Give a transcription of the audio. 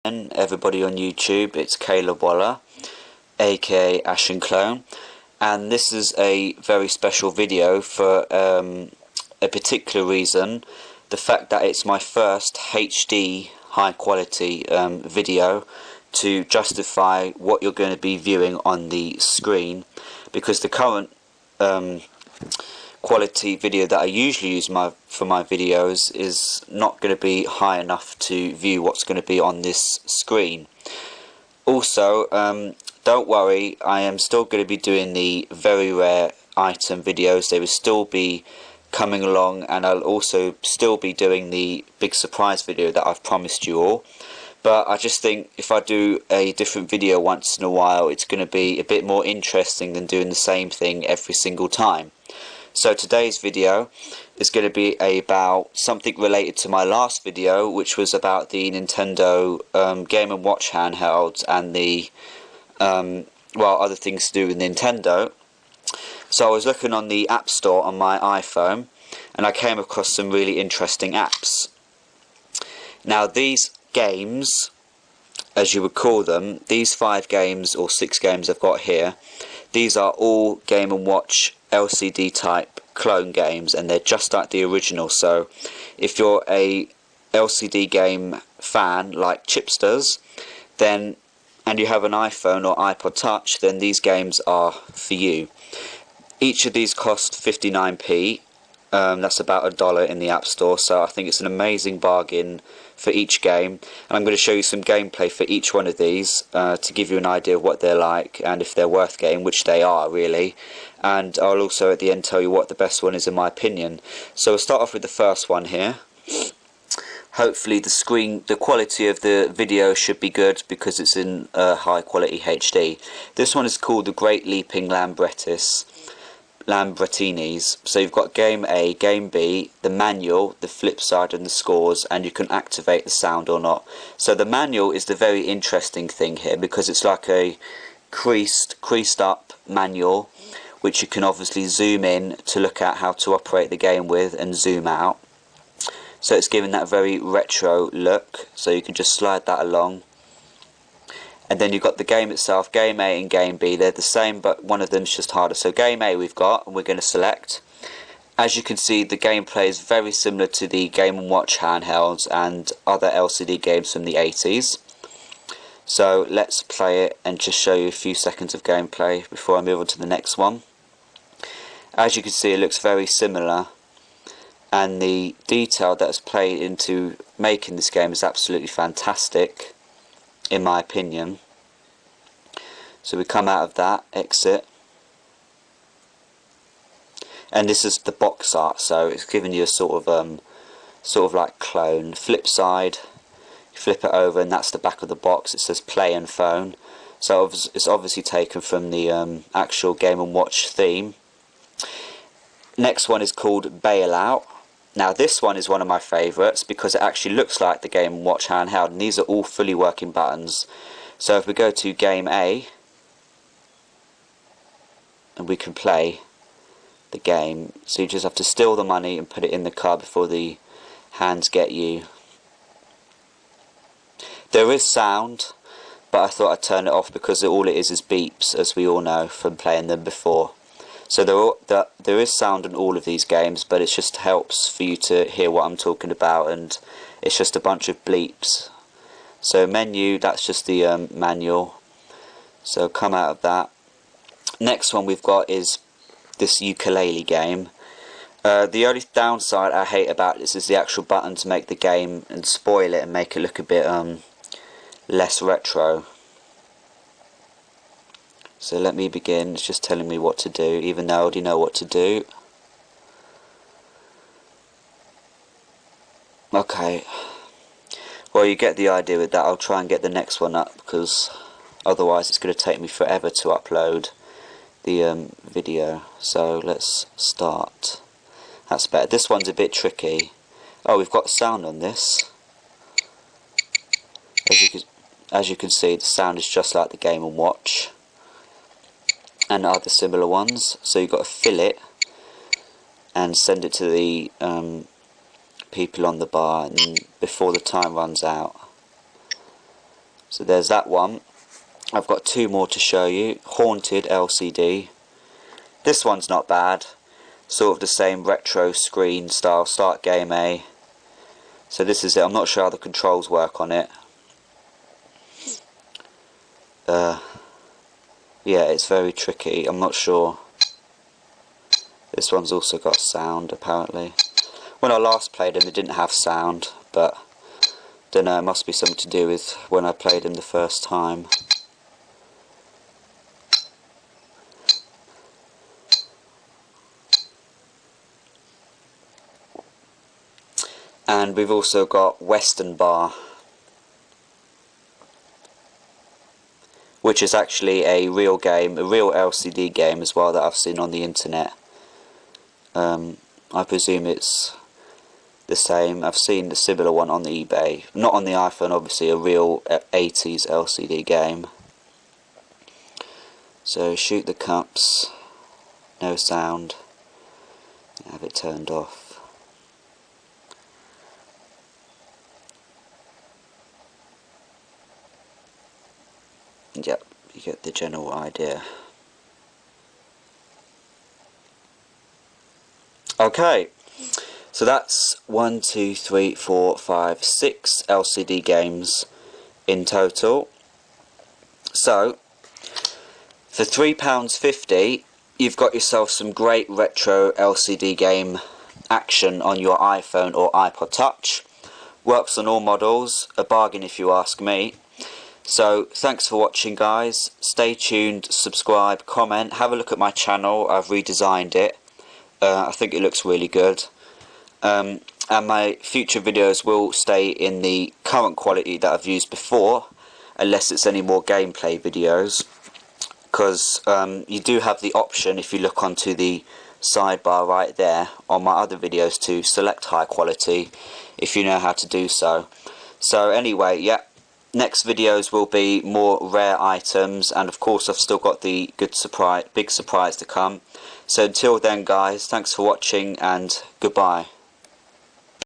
everybody on YouTube. It's Caleb Waller, aka Ashen Clone, and this is a very special video for a particular reason. The fact that it's my first HD high quality video to justify what you're going to be viewing on the screen, because the current quality video that I usually use for my videos is not going to be high enough to view what's going to be on this screen. Also, don't worry, I am still going to be doing the very rare item videos. They will still be coming along, and I'll also still be doing the big surprise video that I've promised you all. But I just think if I do a different video once in a while, it's going to be a bit more interesting than doing the same thing every single time. So today's video is going to be about something related to my last video, which was about the Nintendo Game & Watch handhelds and the other things to do with Nintendo. So I was looking on the App Store on my iPhone, and I came across some really interesting apps. Now these games, as you would call them, these 5 games or 6 games I've got here, these are all Game & Watch LCD type clone games, and they're just like the original. So if you're a LCD game fan like Chipsters, then and you have an iPhone or iPod Touch, then these games are for you. Each of these cost 59p. That's about $1 in the App Store, so I think it's an amazing bargain for each game. And I'm going to show you some gameplay for each one of these to give you an idea of what they're like and if they're worth getting, which they are really. And I'll also at the end tell you what the best one is in my opinion. So we'll start off with the first one here. Hopefully the quality of the video should be good because it's in high quality HD. This one is called the Great Leaping Lambretinis. So you've got game A, game B, the manual, the flip side and the scores, and you can activate the sound or not. So the manual is the very interesting thing here, because it's like a creased up manual, which you can obviously zoom in to look at how to operate the game with, and zoom out. So it's giving that very retro look, so you can just slide that along. And then you've got the game itself, game A and game B. They're the same, but one of them's just harder. So game A we've got, and we're going to select. As you can see, the gameplay is very similar to the Game & Watch handhelds and other LCD games from the 80s. So let's play it and just show you a few seconds of gameplay before I move on to the next one. As you can see, it looks very similar, and the detail that's played into making this game is absolutely fantastic, in my opinion. So we come out of that, exit, and this is the box art, so it's giving you a sort of like clone. Flip side, you flip it over, and that's the back of the box. It says play and phone, so it's obviously taken from the actual Game & Watch theme. Next one is called Bailout. Now this one is one of my favourites because it actually looks like the Game & Watch handheld, and these are all fully working buttons. So if we go to game A, and we can play the game, so you just have to steal the money and put it in the car before the hands get you. There is sound, but I thought I'd turn it off because all it is beeps, as we all know from playing them before. So there is sound in all of these games, but it just helps for you to hear what I'm talking about, and it's just a bunch of bleeps. So menu, that's just the manual. So come out of that. Next one we've got is this ukulele game. The only downside I hate about this is the actual button to make the game and spoil it and make it look a bit less retro. So let me begin. It's just telling me what to do, even though I already know what to do. Okay. Well, you get the idea with that. I'll try and get the next one up, because otherwise it's going to take me forever to upload the video. So let's start. That's better. This one's a bit tricky. Oh, we've got sound on this. As you can see, the sound is just like the Game & Watch and other similar ones. So you've got to fill it and send it to the people on the bar, and before the time runs out. So there's that one. I've got two more to show you. Haunted LCD. This one's not bad. Sort of the same retro screen style. Start game A. So this is it. I'm not sure how the controls work on it. Yeah, it's very tricky. I'm not sure. This one's also got sound apparently. When I last played them, it didn't have sound, but don't know. It must be something to do with when I played them the first time. And we've also got Western Bar, which is actually a real game, a real LCD game as well that I've seen on the internet. I presume it's the same. I've seen the similar one on the eBay, not on the iPhone obviously, a real 80s LCD game. So shoot the cups, no sound, have it turned off. Yep, you get the general idea. Okay, so that's 1, 2, 3, 4, 5, 6 LCD games in total. So, for £3.50, you've got yourself some great retro LCD game action on your iPhone or iPod Touch. Works on all models, a bargain if you ask me. So, thanks for watching guys. Stay tuned, subscribe, comment, have a look at my channel. I've redesigned it. I think it looks really good. And my future videos will stay in the current quality that I've used before, unless it's any more gameplay videos. Because you do have the option, if you look onto the sidebar right there, on my other videos to select high quality, if you know how to do so. So anyway, yeah. Next videos will be more rare items, and of course I've still got the big surprise to come. So until then guys, thanks for watching and goodbye.